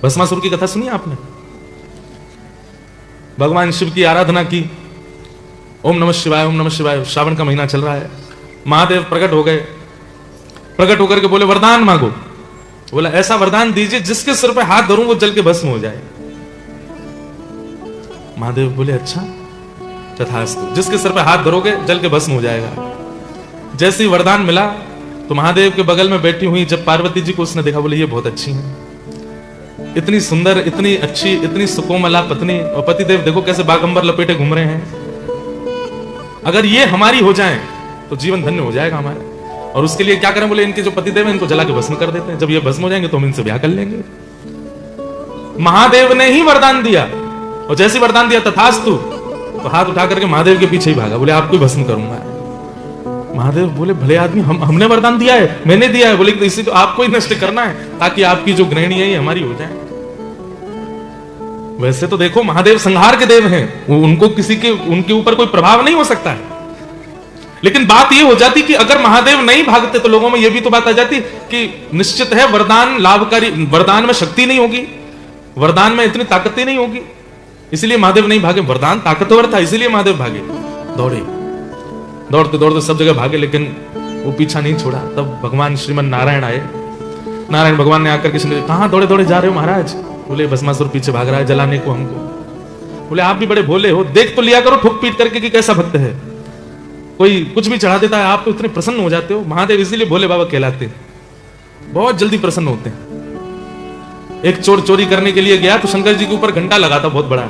भस्मासुर की कथा सुनी आपने? भगवान शिव की आराधना की, ओम नमः शिवाय ओम नमः शिवाय। श्रावण का महीना चल रहा है, महादेव प्रकट हो गए। प्रकट होकर के बोले वरदान मांगो। बोला ऐसा वरदान दीजिए जिसके सिर पे हाथ धरूं वो जल के भस्म हो जाए। महादेव बोले अच्छा तथास्तु, जिसके सिर पे हाथ धरोगे जल के भस्म हो जाएगा। जैसे ही वरदान मिला तो महादेव के बगल में बैठी हुई जब पार्वती जी को उसने देखा, बोले ये बहुत अच्छी है, इतनी सुंदर, इतनी अच्छी, इतनी सुकोमला पत्नी, और पतिदेव देखो कैसे बागंबर लपेटे घूम रहे हैं। अगर ये हमारी हो जाए तो जीवन धन्य हो जाएगा हमारा। और उसके लिए क्या करें? बोले इनके जो पतिदेव हैं इनको जला के भस्म कर देते हैं, जब ये भस्म हो जाएंगे तो हम इनसे ब्याह कर लेंगे। महादेव ने ही वरदान दिया, और जैसे वरदान दिया तथास्तु, तो हाथ उठा करके महादेव के पीछे ही भागा, बोले आपको ही भस्म करूंगा। महादेव बोले भले आदमी, हमने वरदान दिया है, मैंने दिया है। बोले इसी तो आपको ही नष्ट करना है ताकि आपकी जो गृहिणी है ये हमारी हो जाए। वैसे तो देखो महादेव संहार के देव हैं, उनको किसी के उनके ऊपर कोई प्रभाव नहीं हो सकता है। लेकिन बात ये हो जाती कि अगर महादेव नहीं भागते तो लोगों में ये भी तो बात आ जाती कि निश्चित है वरदान लाभकारी, वरदान में शक्ति नहीं होगी, वरदान में इतनी ताकत ही नहीं होगी, इसलिए महादेव नहीं भागे। वरदान ताकतवर था इसलिए महादेव भागे, दौड़े, दौड़ते दौड़ते सब जगह भागे, लेकिन वो पीछा नहीं छोड़ा। तब भगवान श्रीमन नारायण आए। नारायण भगवान ने आकर के कहां दौड़े दौड़े जा रहे हो महाराज? बोले भस्मासुर पीछे भाग रहा है जलाने को हमको। बोले आप भी बड़े भोले हो, देख तो लिया करो ठुक पीट करके कि कैसा भक्त है, कोई कुछ भी चढ़ा देता है, आप तो इतने प्रसन्न हो जाते हो। महादेव इसीलिए भोले बाबा कहलाते हैं, बहुत जल्दी प्रसन्न होते हैं। एक चोर चोरी करने के लिए गया तो शंकर जी के ऊपर घंटा लगा था बहुत बड़ा,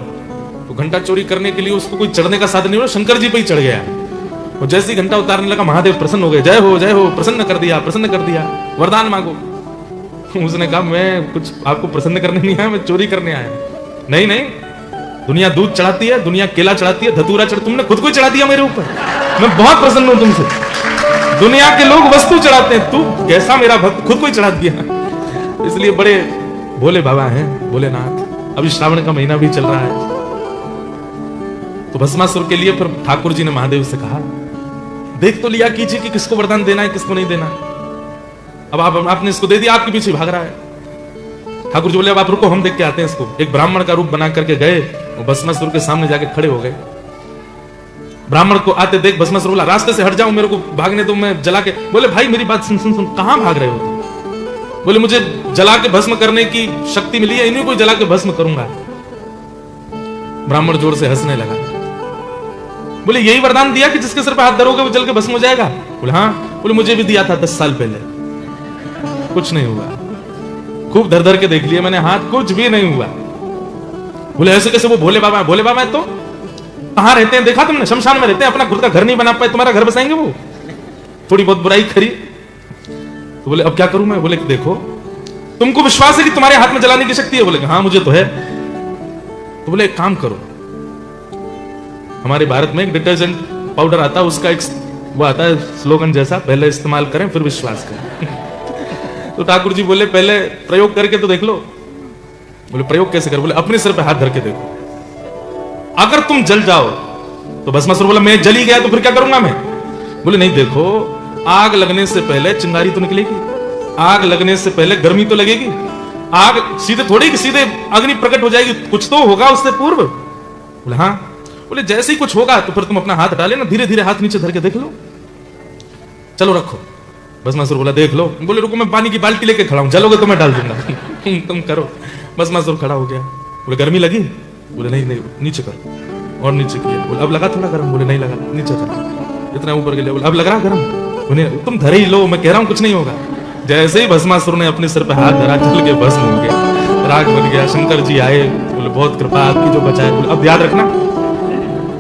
तो घंटा चोरी करने के लिए उसको कोई चढ़ने का साधन नहीं हुआ, शंकर जी पे ही चढ़ गया। और जैसे ही घंटा उतारने लगा महादेव प्रसन्न हो गए, जय हो प्रसन्न कर दिया, प्रसन्न कर दिया, वरदान मांगो। उसने कहा मैं कुछ आपको प्रसन्न करने नहीं आया, मैं चोरी करने आया। नहीं नहीं, दुनिया दूध चढ़ाती है, दुनिया केला चढ़ाती है, धतूरा चढ़, तुमने खुद को चढ़ा दिया मेरे ऊपर, मैं बहुत प्रसन्न हूं तुमसे। दुनिया के लोग वस्तु चढ़ाते हैं, तू कैसा मेरा भक्त खुद को ही चढ़ा दिया। इसलिए बड़े भोले बाबा हैं भोलेनाथ। अभी श्रावण का महीना भी चल रहा है, तो भस्मासुर के लिए फिर ठाकुर जी ने महादेव से कहा देख तो लिया कीजिए कि किसको वरदान देना है किसको नहीं देना। अब आपने इसको दे दिया, आपके पीछे भाग रहा है। ठाकुर जी बोले अब आप रुको, हम देख के आते हैं इसको। एक ब्राह्मण का रूप बना करके गए, वो भस्मासुर के सामने जाके खड़े हो गए। ब्राह्मण को आते देख भस्मासुर बोला रास्ते से हट जाओ, मेरे को भागने दो, मैं जला के। बोले भाई मेरी बात सुन सुन सुन, कहां भाग रहे हो तुम? बोले मुझे जला के भस्म करने की शक्ति मिली है, इन्हीं को जला के भस्म करूंगा। ब्राह्मण जोर से हंसने लगा। बोले यही वरदान दिया कि जिसके सिर पे हाथ धरोगे वो जल के भस्म हो जाएगा? बोले हाँ। बोले मुझे भी दिया था 10 साल पहले, कुछ नहीं हुआ। खूब धर धर के देख लिया मैंने हाथ, कुछ भी नहीं हुआ। बोले ऐसे कैसे? वो भोले बाबा है। भोले बाबा है तो कहां रहते हैं देखा तुमने? शमशान में रहते हैं, अपना खुद का घर नहीं बना पाए, तुम्हारा घर बसाएंगे वो? थोड़ी बहुत बुराई खरी। तो बोले अब क्या करूं मैं? बोले देखो तुमको विश्वास है कि तुम्हारे हाथ में जलाने की शक्ति है? बोले हाँ मुझे तो है। तो बोले एक काम करो, हमारे भारत में एक डिटर्जेंट पाउडर आता है, उसका एक वो आता है स्लोगन जैसा, पहले इस्तेमाल करें फिर विश्वास करें। तो ठाकुर जी बोले पहले प्रयोग करके तो देख लो। बोले प्रयोग कैसे कर? बोले अपने सिर पे हाथ धर के देखो, अगर तुम जल जाओ तो भस्मासुर बोला मैं जल ही गया तो फिर क्या करूंगा मैं? बोले नहीं देखो, आग लगने से पहले चिंगारी तो निकलेगी, आग लगने से पहले गर्मी तो लगेगी, आग सीधे थोड़ी कि सीधे अग्नि प्रकट हो जाएगी, कुछ तो होगा उससे पूर्व। बोले हाँ। बोले जैसे ही कुछ होगा तो फिर तुम अपना हाथ हटा लेना, धीरे धीरे हाथ नीचे धर के देख लो, चलो रखो। भस्मासुर बोला देख लो। बोले रुको मैं पानी की बाल्टी लेके खड़ा हूं, जलोगे तो मैं डाल दूंगा। तुम करो। भस्मासुर खड़ा हो गया। बोले गर्मी लगी? बोले नहीं नहीं, नीचे करो। और नीचे किया। बोले अब लगा थोड़ा गर्म? बोले नहीं लगा। नीचे करो, इतना ऊपर के लिए। बोले अब लग रहा गर्म? बोले तुम धरे ही लो, मैं कह रहा हूं कुछ नहीं होगा। जैसे ही भस्मासुर ने अपने सिर पे हाथ धरा, जल के भस्म हो गया, राग बन गया। शंकर जी आए, बोले बहुत कृपा आपकी जो बचाए। बोले अब याद रखना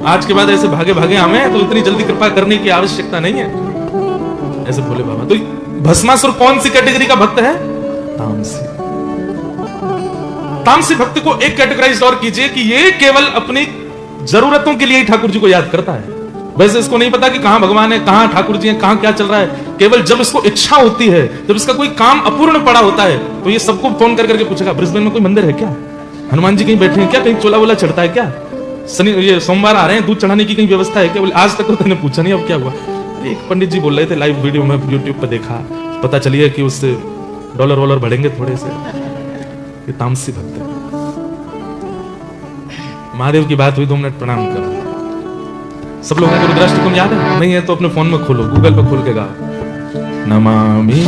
आज के बाद ऐसे भागे भागे हमें तो इतनी जल्दी कृपा करने की आवश्यकता नहीं है, ऐसे बोले बाबा। तो भस्मासुर कौन सी कैटेगरी का भक्त है? तामसी। तामसी भक्त को एक कैटेगराइज और कीजिए कि ये केवल अपनी जरूरतों के लिए ही ठाकुर जी को याद करता है। वैसे इसको नहीं पता कि कहां भगवान है, कहां ठाकुर जी हैं, कहां क्या चल रहा है। केवल जब इसको इच्छा होती है, जब इसका कोई काम अपूर्ण पड़ा होता है, तो ये सबको फोन कर करके पूछेगा ब्रिस्बेन में कोई मंदिर है क्या? हनुमान जी कहीं बैठे हैं क्या? कहीं चोला वोला चढ़ता है क्या? शनि ये सोमवार आ रहे हैं, दूध चढ़ाने की कहीं व्यवस्था है क्या? बोले आज तक तो मैंने पूछा नहीं, अब क्या हुआ? एक पंडित जी बोल रहे थे, लाइव वीडियो में यूट्यूब पर देखा, पता चलिए कि उससे डॉलर वॉलर बढ़ेंगे थोड़े से। ये तामसी भक्त है। महादेव की बात हुई, 2 मिनट प्रणाम करो। सब लोगों को रुद्राष्टकम याद है? नहीं है तो अपने फोन में खोलो, गूगल पर खोल के गाओ। नमामि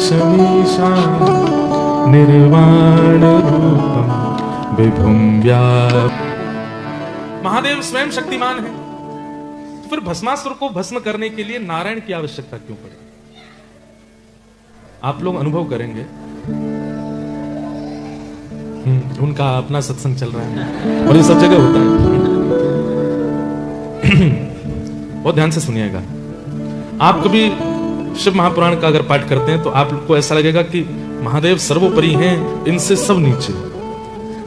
शमीशान निर्वाण रूपम विभुम व्याप। महादेव स्वयं शक्तिमान है, तो फिर भस्मासुर को भस्म करने के लिए नारायण की आवश्यकता क्यों पड़ी? आप लोग अनुभव करेंगे, उनका अपना सत्संग चल रहा है और ये सब जगह होता है। बहुत ध्यान से सुनिएगा। आप कभी शिव महापुराण का अगर पाठ करते हैं तो आपको ऐसा लगेगा कि महादेव सर्वोपरि हैं, इनसे सब नीचे।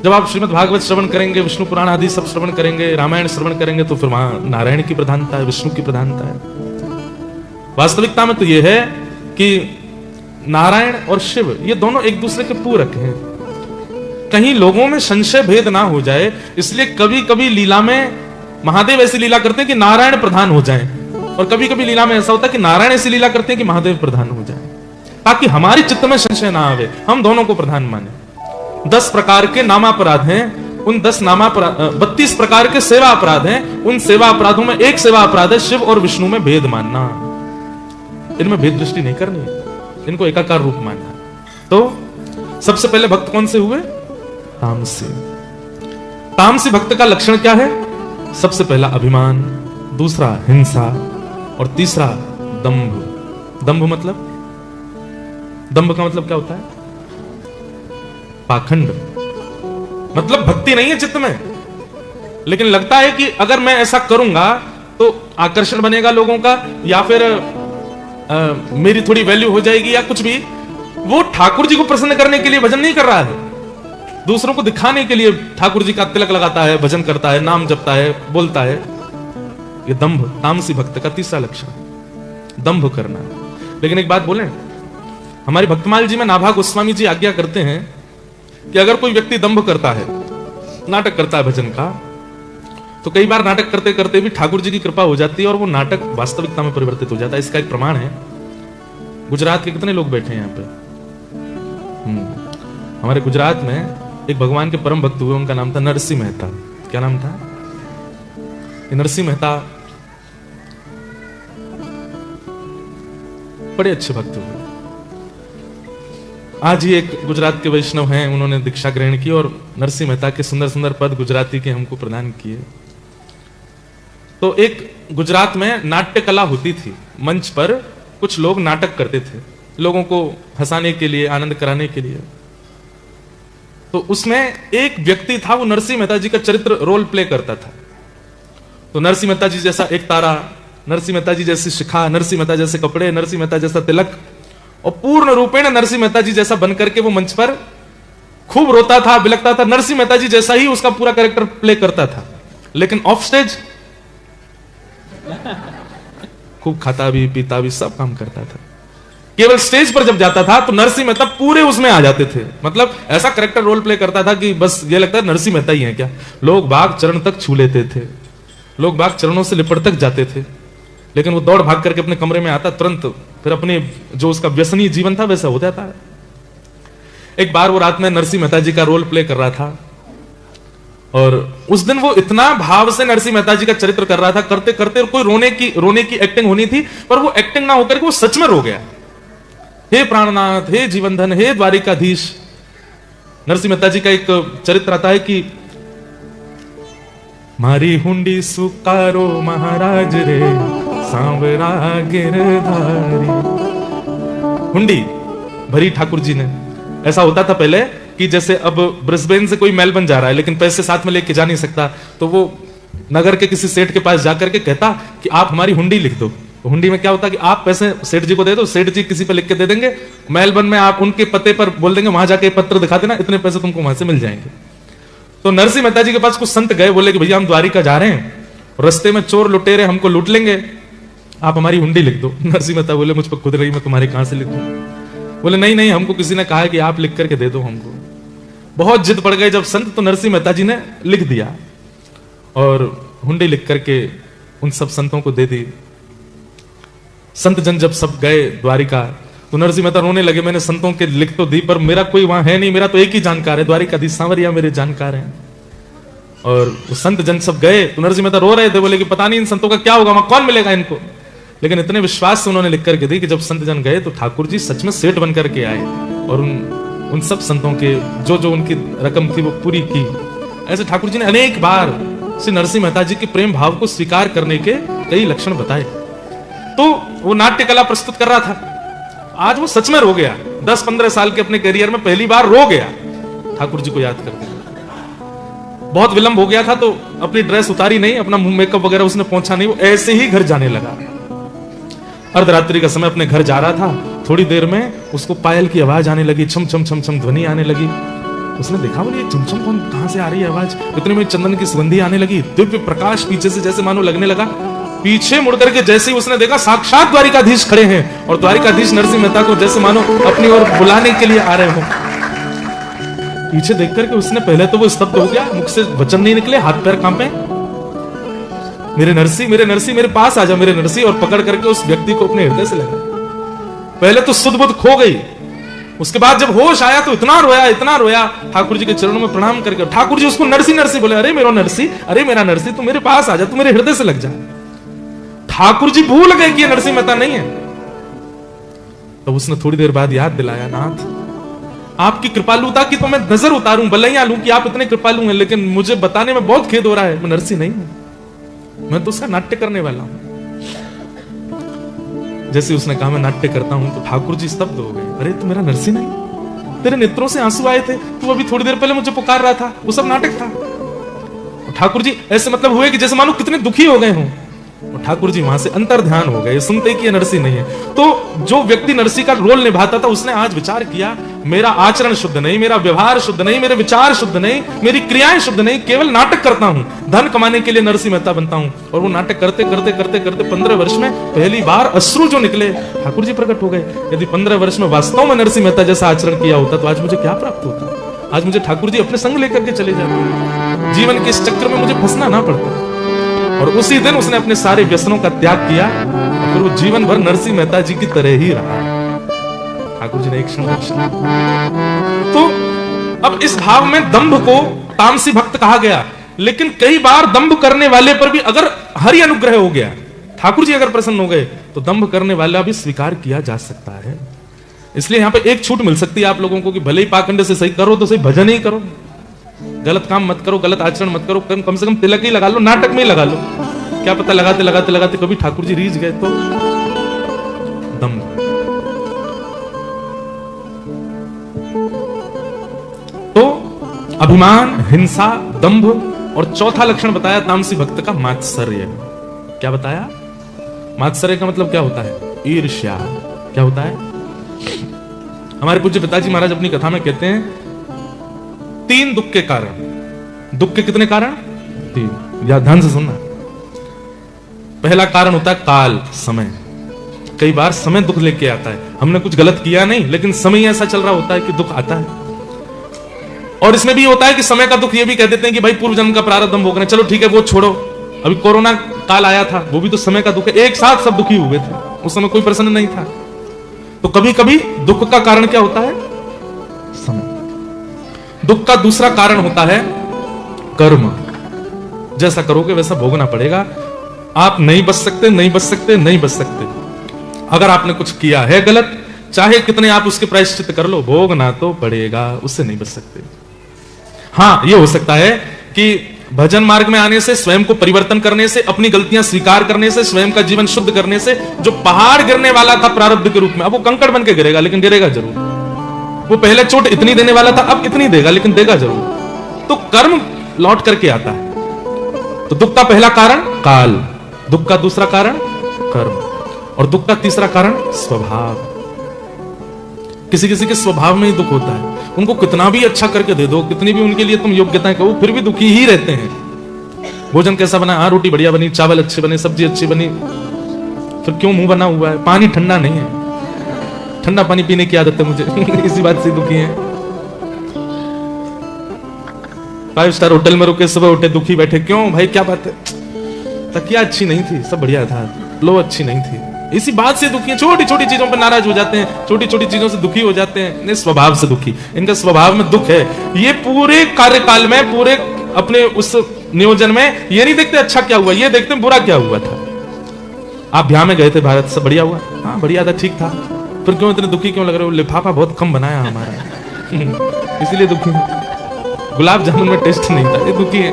जब आप श्रीमद् भागवत श्रवण करेंगे, विष्णु पुराण आदि सब श्रवण करेंगे, रामायण श्रवण करेंगे, तो फिर वहां नारायण की प्रधानता है, विष्णु की प्रधानता है। वास्तविकता में तो यह है कि नारायण और शिव ये दोनों एक दूसरे के पूरक हैं। कहीं लोगों में संशय भेद ना हो जाए, इसलिए कभी कभी लीला में महादेव ऐसी लीला करते हैं कि नारायण प्रधान हो जाएं, और कभी कभी लीला में ऐसा होता है कि नारायण ऐसी लीला करते हैं कि महादेव प्रधान हो जाएं, ताकि हमारी चित्त में संशय ना आवे, हम दोनों को प्रधान माने। 10 प्रकार के नामापराध हैं, उन 10 नामापराध 32 प्रकार के सेवा अपराध हैं, उन सेवा अपराधों में एक सेवा अपराध है शिव और विष्णु में भेद मानना। इनमें भेद दृष्टि नहीं करनी, इनको एकाकार रूप मानना। तो सबसे पहले भक्त कौन से हुए? तामसी। तामसी भक्त का लक्षण क्या है? सबसे पहला अभिमान, दूसरा हिंसा और तीसरा दंभ। दंभ मतलब, दंभ का मतलब क्या होता है? पाखंड। मतलब भक्ति नहीं है चित्त में, लेकिन लगता है कि अगर मैं ऐसा करूंगा तो आकर्षण बनेगा लोगों का, या फिर मेरी थोड़ी वैल्यू हो जाएगी, या कुछ भी। वो ठाकुर जी को प्रसन्न करने के लिए भजन नहीं कर रहा है, दूसरों को दिखाने के लिए ठाकुर जी का तिलक लगाता है, भजन करता है, नाम जपता है, बोलता है। ये दंभ तामसी भक्त का तीसरा लक्षण, दंभ करना। लेकिन एक बात बोलें, हमारी भक्तमाल जी में नाभा गोस्वामी जी आज्ञा करते हैं कि अगर कोई व्यक्ति दंभ करता है, नाटक करता है भजन का, तो कई बार नाटक करते करते भी ठाकुर जी की कृपा हो जाती है और वो नाटक वास्तविकता में परिवर्तित हो जाता है। इसका एक प्रमाण है, गुजरात के कितने लोग बैठे हैं यहाँ पे? हमारे गुजरात में एक भगवान के परम भक्त हुए, उनका नाम था नरसिंह मेहता। क्या नाम था? नरसिंह मेहता बड़े अच्छे भक्त हुए। आज ही एक गुजरात के वैष्णव हैं, उन्होंने दीक्षा ग्रहण की और नरसिंह मेहता के सुंदर सुंदर पद गुजराती के हमको प्रदान किए। तो एक गुजरात में नाट्य कला होती थी, मंच पर कुछ लोग नाटक करते थे लोगों को हंसाने के लिए, आनंद कराने के लिए। तो उसमें एक व्यक्ति था, वो नरसिंह मेहता जी का चरित्र रोल प्ले करता था। तो नरसिंह मेहता जी जैसा एक तारा, नरसिंह मेहता जी जैसी शिखा, नरसिंह मेहता जैसे कपड़े, नरसिंह मेहता जैसा तिलक, और पूर्ण रूपेण नरसिंह मेहता जी जैसा बनकर के वो मंच पर खूब रोता था, बिलकता था। नरसिंह मेहता जी जैसा ही उसका पूरा कैरेक्टर प्ले करता था, लेकिन ऑफ स्टेज खूब खाता भी, पीता भी, सब काम करता था। केवल स्टेज पर जब जाता था तो नरसिंह मेहता पूरे उसमें आ जाते थे। मतलब ऐसा कैरेक्टर रोल प्ले करता था कि बस ये लगता है नरसिंह मेहता ही है क्या। लोग बाग चरण तक छू लेते थे, लोग बाग चरणों से लिपट तक जाते थे, लेकिन वो दौड़ भाग करके अपने कमरे में आता, तुरंत फिर अपने जो उसका व्यसनी जीवन था वैसा हो जाता है। एक बार वो रात में नरसिंह मेहता जी का रोल प्ले कर रहा था, और उस दिन वो इतना भाव से नरसिंह मेहता जी का चरित्र कर रहा था, करते करते कोई रोने की एक्टिंग होनी थी, पर वो एक्टिंग ना होकर के वो सच में रो गया। हे प्राणनाथ, हे जीवनधन, हे द्वारिकाधीश। नरसिंह मेहता जी का एक चरित्र आता है कि मारी हुंडी सुकारो महाराज रे, सांवरा गिरधारी। हुंडी भरी ठाकुर जी ने। ऐसा होता था पहले कि जैसे अब ब्रिस्बेन से कोई मेलबर्न जा रहा है लेकिन पैसे साथ में लेके जा नहीं सकता, तो वो नगर के किसी सेठ के पास जाकर के कहता कि आप हमारी हुंडी लिख दो। हुंडी में क्या होता कि आप पैसे सेठ जी को दे दो, सेठ जी किसी पे लिख के दे देंगे, मेलबर्न में आप उनके पते पर बोल देंगे वहां जाके पत्र दिखा देना, इतने पैसे तुमको वहां से मिल जाएंगे। तो नरसिंह मेहता जी के पास कुछ संत गए, बोले कि भैया हम द्वारिका जा रहे हैं, रस्ते में चोर लुटेरे हमको लूट लेंगे, आप हमारी हुंडी लिख दो। नरसिंह मेहता बोले मुझ पर खुद रही, मैं तुम्हारी कहां से लिख दूं। बोले नहीं नहीं, हमको किसी ने कहा है कि आप लिख करके दे दो हमको। बहुत जिद पड़ गए जब संत, तो नरसिंह मेहता जी ने लिख दिया और हुंडी लिख करके उन सब संतों को दे दी। संत जन जब सब गए द्वारिका, तो तो नरसिंह मेहता रोने लगे, मैंने संतों के लिख तो दी पर मेरा कोई वहां है नहीं, मेरा तो एक ही जानकार है, द्वारिकाधीश सांवरिया मेरे जानकार हैं। और संत जन सब गए तो नरसिंह मेहता रो रहे थे, बोले कि पता नहीं इन संतों का क्या होगा, वहां कौन मिलेगा इनको। लेकिन इतने विश्वास से उन्होंने लिख करके दी कि जब संत जन गए तो ठाकुर जी सच में सेठ बन करके आए और उन सब संतों के जो जो उनकी रकम थी वो पूरी की। ऐसे ठाकुर जी ने अनेक बार श्री नरसिंह मेहता जी के प्रेम भाव को स्वीकार करने के कई लक्षण बताए। तो वो नाट्य कला प्रस्तुत कर रहा था, आज वो सच में रो गया। 10-15 साल के अपने करियर में पहली बार रो गया ठाकुर जी को याद करके। बहुत विलंब हो गया था तो अपनी ड्रेस उतारी नहीं, अपना मुंह मेकअप वगैरह उसने पहुंचा नहीं, वो ऐसे ही घर जाने लगा। अर्धरात्रि का समय अपने घर जा रहा था, थोड़ी देर में उसको पायल की आवाज आने लगी, छम छम छम छम ध्वनि आने लगी। उसने देखा, बोले ये छम छम कौन, कहां से आ रही है आवाज। इतने में चंदन की सुगंधी आने लगी, दिव्य प्रकाश पीछे से जैसे मानो लगने लगा। पीछे मुड़ करके जैसे ही उसने देखा साक्षात द्वारिकाधीश खड़े हैं और द्वारिकाधीश नरसिंह मेहता को जैसे मानो अपनी ओर बुलाने के लिए आ रहे हो। पीछे देख करके उसने पहले तो वो स्तब्ध हो गया, मुख से वचन नहीं निकले, हाथ पैर कांपे। मेरे नरसी मेरे पास आ जा मेरे नरसी, और पकड़ करके उस व्यक्ति को अपने हृदय से लगा। पहले तो सुध बुध खो गई, उसके बाद जब होश आया तो इतना रोया ठाकुर जी के चरणों में प्रणाम करके। ठाकुर जी उसको नरसी बोले, अरे मेरा नरसी, अरे मेरा नरसी, तू मेरे पास आ जा, तू मेरे हृदय से लग जा। ठाकुर जी भूल गए कि ये नरसिंह मेहता नहीं है। तो उसने थोड़ी देर बाद याद दिलाया, नाथ आपकी कृपालुता की तो मैं नजर उतारूं, बलैया लूं कि आप इतने कृपालु हैं, लेकिन मुझे बताने में बहुत खेद हो रहा है, मैं नरसिंह नहीं हूं, मैं तो उसका नाट्य करने वाला हूं। जैसे उसने कहा मैं नाट्य करता हूं तो ठाकुर जी स्तब्ध हो गए। अरे तू मेरा नरसिंह नहीं, तेरे नेत्रों से आंसू आए थे, तू अभी थोड़ी देर पहले मुझे पुकार रहा था, वो सब नाटक था। ठाकुर जी ऐसे मतलब हुए कि जैसे मानो कितने दुखी हो गए हों। और ठाकुर जी वहां से अंतर ध्यान हो गए, सुनते कि ये नरसिंह नहीं है। तो जो व्यक्ति नरसिंह का रोल निभाता था उसने आज विचार किया, मेरा आचरण शुद्ध नहीं, मेरा व्यवहार शुद्ध नहीं, मेरे विचार शुद्ध नहीं, मेरी क्रियाएं शुद्ध नहीं, केवल नाटक करता हूं, धन कमाने के लिए नरसिंह मेहता बनता हूं। और वो नाटक करते करते करते करते 15 वर्ष में पहली बार अश्रु जो निकले ठाकुर जी प्रकट हो गए। यदि 15 वर्ष में वास्तव में नरसिंह मेहता जैसा आचरण किया होता तो आज मुझे क्या प्राप्त होता। आज मुझे ठाकुर जी अपने संग लेकर के चले जाते, जीवन के इस चक्र में मुझे फंसना ना पड़ता। और उसी दिन उसने अपने सारे व्यसनों का त्याग किया और फिर वो जीवन भर नरसिंह मेहता जी की तरह ही रहा। ठाकुर जी ने एक क्षण दर्शन। तो अब इस भाव में दंभ को तामसी भक्त कहा गया, लेकिन कई बार दंभ करने वाले पर भी अगर हरि अनुग्रह हो गया, ठाकुर जी अगर प्रसन्न हो गए तो दंभ करने वाला भी स्वीकार किया जा सकता है। इसलिए यहां पे एक छूट मिल सकती है आप लोगों को कि भले ही पाखंड से सही करो तो सही, भजन ही करो, गलत काम मत करो, गलत आचरण मत करो, कम से कम तिलक ही लगा लो, नाटक में ही लगा लो। क्या पता लगाते लगाते लगाते कभी ठाकुर जी रीझ गए तो दम। तो अभिमान, हिंसा, दंभ, और चौथा लक्षण बताया तामसी भक्त का मात्सर्य। क्या बताया? मात्सर्य का मतलब क्या होता है? ईर्ष्या। क्या होता है? हमारे पूज्य पिताजी महाराज अपनी कथा में कहते हैं 3 दुख के कारण। दुख के कितने कारण? 3। या ध्यान से सुनना। पहला कारण होता है काल, समय। कई बार समय दुख लेके आता है, हमने कुछ गलत किया नहीं लेकिन समय ऐसा चल रहा होता है कि दुख आता है। और इसमें भी होता है कि समय का दुख ये भी कह देते हैं कि भाई पूर्व जन्म का प्रारब्ध हम भोग रहे हैं, चलो ठीक है वो छोड़ो। अभी कोरोना काल आया था, वो भी तो समय का दुख है, एक साथ सब दुखी हुए थे, उस समय कोई प्रसन्न नहीं था। तो कभी कभी दुख का कारण क्या होता है? समय। दुख का दूसरा कारण होता है कर्म। जैसा करोगे वैसा भोगना पड़ेगा। आप नहीं बच सकते, नहीं बच सकते, नहीं बच सकते। अगर आपने कुछ किया है गलत, चाहे कितने आप उसके प्रायश्चित कर लो, भोगना तो पड़ेगा, उससे नहीं बच सकते। हां, यह हो सकता है कि भजन मार्ग में आने से, स्वयं को परिवर्तन करने से, अपनी गलतियां स्वीकार करने से, स्वयं का जीवन शुद्ध करने से जो पहाड़ गिरने वाला था प्रारब्ध के रूप में, अब वो कंकड़ बन के गिरेगा, लेकिन गिरेगा जरूर। वो पहले चोट इतनी देने वाला था, अब इतनी देगा, लेकिन देगा जरूर। तो कर्म लौट करके आता है। तो दुख का पहला कारण काल, दुख का दूसरा कारण कर्म, और दुख का तीसरा कारण स्वभाव। किसी किसी के स्वभाव में ही दुख होता है, उनको कितना भी अच्छा करके दे दो, कितनी भी उनके लिए तुम योग्यताएं कहो, फिर भी दुखी ही रहते हैं। भोजन कैसा बना? हाँ, रोटी बढ़िया बनी, चावल अच्छे बने, सब्जी अच्छी बनी, फिर क्यों मुंह बना हुआ है? पानी ठंडा नहीं है, ठंडा पानी पीने की आदत है मुझे इसी बात से दुखी है। 5 स्टार होटल में रुके, सुबह उठे दुखी बैठे, क्यों भाई क्या बात है? तकिया अच्छी नहीं थी, सब बढ़िया था, लो अच्छी नहीं थी, इसी बात से दुखी है, छोटी छोटी चीजों पर नाराज हो जाते हैं, छोटी छोटी चीजों से दुखी हो जाते हैं, इन्हें स्वभाव से दुखी, इनका स्वभाव में दुख है। ये पूरे कार्यकाल में, पूरे अपने उस नियोजन में ये नहीं देखते अच्छा क्या हुआ, ये देखते हैं बुरा क्या हुआ था। आप बिहार में गए थे, भारत सब बढ़िया हुआ, हाँ बढ़िया था, ठीक था, फिर क्यों इतने दुखी क्यों लग रहे हो? लिफाफा बहुत कम बनाया हमारा इसीलिए दुखी है। गुलाब जामुन में टेस्ट नहीं था, ये दुखी है।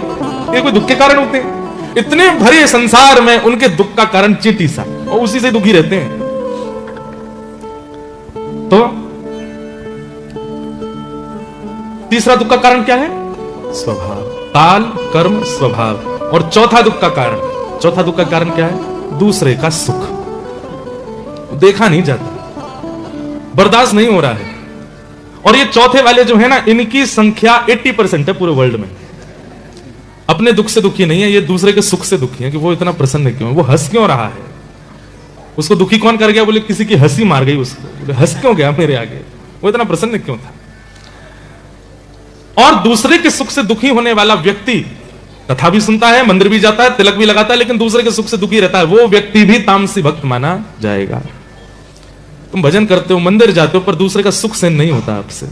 ये कोई दुख के कारण होते हैं? इतने भरे संसार में उनके दुख का कारण चींटी सा, और उसी से दुखी रहते हैं। तो तीसरा दुख का कारण क्या है? स्वभाव, काल, कर्म, स्वभाव। और चौथा दुख का कारण क्या है? दूसरे का सुख देखा नहीं जाता, बर्दाश्त नहीं हो रहा है। और ये चौथे वाले जो है ना, इनकी संख्या 80% है पूरे वर्ल्ड में। अपने दुख से दुखी नहीं है, ये दूसरे के सुख से दुखी है कि वो इतना प्रसन्न क्यों है, वो हंस क्यों रहा है। उसको दुखी कौन कर गया? बोले किसी की हंसी मार गई उसको, बोले हंस क्यों गया मेरे आगे, वो इतना प्रसन्न क्यों था। और दूसरे के सुख से दुखी होने वाला व्यक्ति कथा भी सुनता है, मंदिर भी जाता है, तिलक भी लगाता है, लेकिन दूसरे के सुख से दुखी रहता है, वो व्यक्ति भी तामसी भक्त माना जाएगा। तुम भजन करते हो, मंदिर जाते हो, पर दूसरे का सुख सहन नहीं होता आपसे,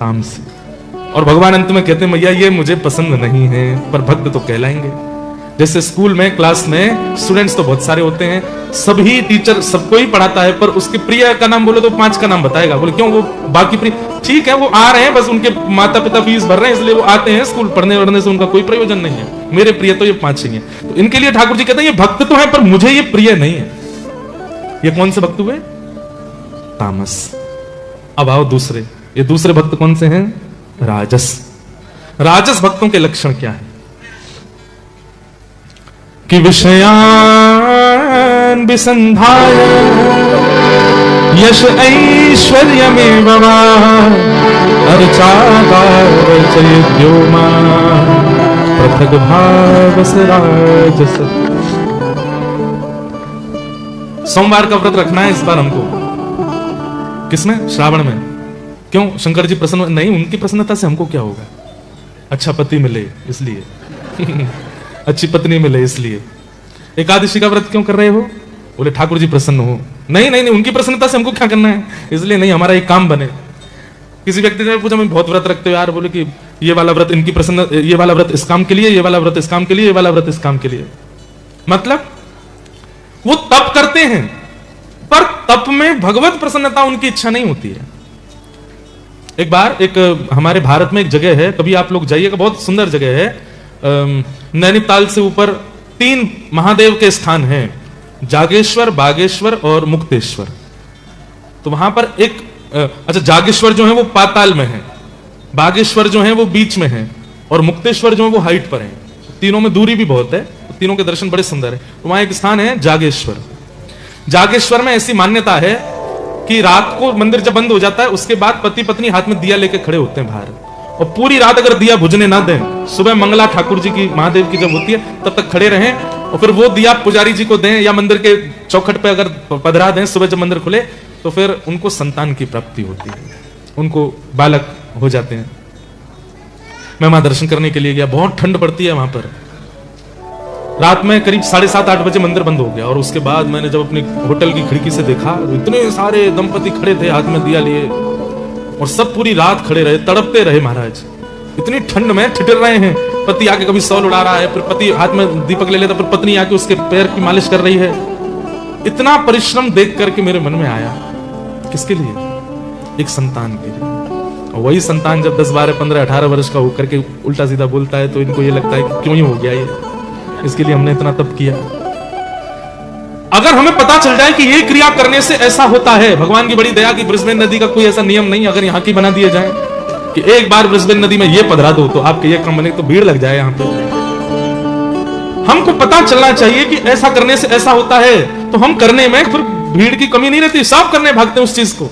तामसी। और भगवान अंत में कहते हैं मैया ये मुझे पसंद नहीं है, पर भक्त तो कहलाएंगे। जैसे स्कूल में, क्लास में स्टूडेंट्स तो बहुत सारे होते हैं, सभी टीचर सबको ही पढ़ाता है, पर उसके प्रिय का नाम बोले तो 5 का नाम बताएगा। बोले क्यों? वो बाकी प्रिय, ठीक है वो आ रहे हैं, बस उनके माता पिता फीस भर रहे हैं, इसलिए वो आते हैं स्कूल, पढ़ने वढ़ने से उनका कोई प्रयोजन नहीं है। मेरे प्रिय तो ये 5 ही हैं। तो इनके लिए ठाकुर जी कहते हैं ये भक्त तो है, पर मुझे ये प्रिय नहीं है। ये कौन से भक्त हुए? तामस। अब आओ दूसरे, ये दूसरे भक्त कौन से हैं? राजस। राजस भक्तों के लक्षण क्या है? कि विषयान विसंधाय यश ऐश्वर्यमेव वा अर्चादार्चयेद्यो मां पृथक् भावस राजस। सोमवार का व्रत रखना है इस बार हमको। किसमें? श्रावण में। क्यों? शंकर जी प्रसन्न नहीं, उनकी प्रसन्नता से हमको क्या होगा? अच्छा पति मिले इसलिए अच्छी पत्नी मिले इसलिए। एकादशी का व्रत क्यों कर रहे हो? बोले ठाकुर जी प्रसन्न हो। नहीं नहीं नहीं, उनकी प्रसन्नता से हमको क्या करना है, इसलिए नहीं, हमारा एक काम बने। किसी व्यक्ति ने पूछा मैं बहुत व्रत रखते हो यार, बोले कि ये वाला व्रत इनकी प्रसन्न, ये वाला व्रत इस काम के लिए, ये वाला व्रत इस काम के लिए, ये वाला व्रत इस काम के लिए। मतलब वो तप करते हैं, पर तप में भगवत प्रसन्नता उनकी इच्छा नहीं होती है। एक बार एक हमारे भारत में एक जगह है, कभी आप लोग जाइएगा, बहुत सुंदर जगह है। नैनीताल से ऊपर 3 महादेव के स्थान हैं, जागेश्वर, बागेश्वर और मुक्तेश्वर। तो वहां पर एक अच्छा, जागेश्वर जो है वो पाताल में है, बागेश्वर जो है वो बीच में है, और मुक्तेश्वर जो है वो हाइट पर है। तीनों में दूरी भी बहुत है, तीनों के दर्शन बड़े सुंदर है। तो वहां एक स्थान है जागेश्वर। जागेश्वर में ऐसी मान्यता है कि रात को मंदिर जब बंद हो जाता है, उसके बाद पति पत्नी हाथ में दिया लेके खड़े होते हैं बाहर, और पूरी रात अगर दिया बुझने ना दें, सुबह मंगला ठाकुर जी की, महादेव की जब होती है तब तक खड़े रहें, और फिर वो दिया पुजारी जी को दें, या मंदिर के चौखट पे अगर पधरा दें, सुबह जब मंदिर खुले तो फिर उनको संतान की प्राप्ति होती है, उनको बालक हो जाते हैं। मैं वहां दर्शन करने के लिए गया, बहुत ठंड पड़ती है वहां पर। रात में करीब 7:30-8 बजे मंदिर बंद हो गया, और उसके बाद मैंने जब अपनी होटल की खिड़की से देखा, इतने सारे दंपति खड़े थे हाथ में दिया लिए, और सब पूरी रात खड़े रहे, तड़पते रहे महाराज। इतनी ठंड में ठिठुर रहे हैं, पति आके कभी सॉल उड़ा रहा है, फिर पति हाथ में दीपक ले लेता, फिर पत्नी आके उसके पैर की मालिश कर रही है। इतना परिश्रम देख करके मेरे मन में आया, किसके लिए? एक संतान के लिए। और वही संतान जब 10, 12, 15, 18 वर्ष का होकर के उल्टा सीधा बोलता है, तो इनको ये लगता है कि क्यों ही हो गया ये, इसके लिए हमने इतना तप किया। अगर हमें पता चल जाए कि ये क्रिया करने से ऐसा होता है, भगवान की बड़ी दया की ब्रिस्बेन नदी का कोई ऐसा नियम नहीं, अगर यहाँ की बना दिए जाए कि एक बार ब्रिस्बेन नदी में ये पधरा दो तो आपके ये काम बने, तो भीड़ लग जाए यहाँ पे। हमको पता चलना चाहिए कि ऐसा करने से ऐसा होता है, तो हम करने में फिर भीड़ की कमी नहीं रहती, सब करने भागते हैं उस चीज को।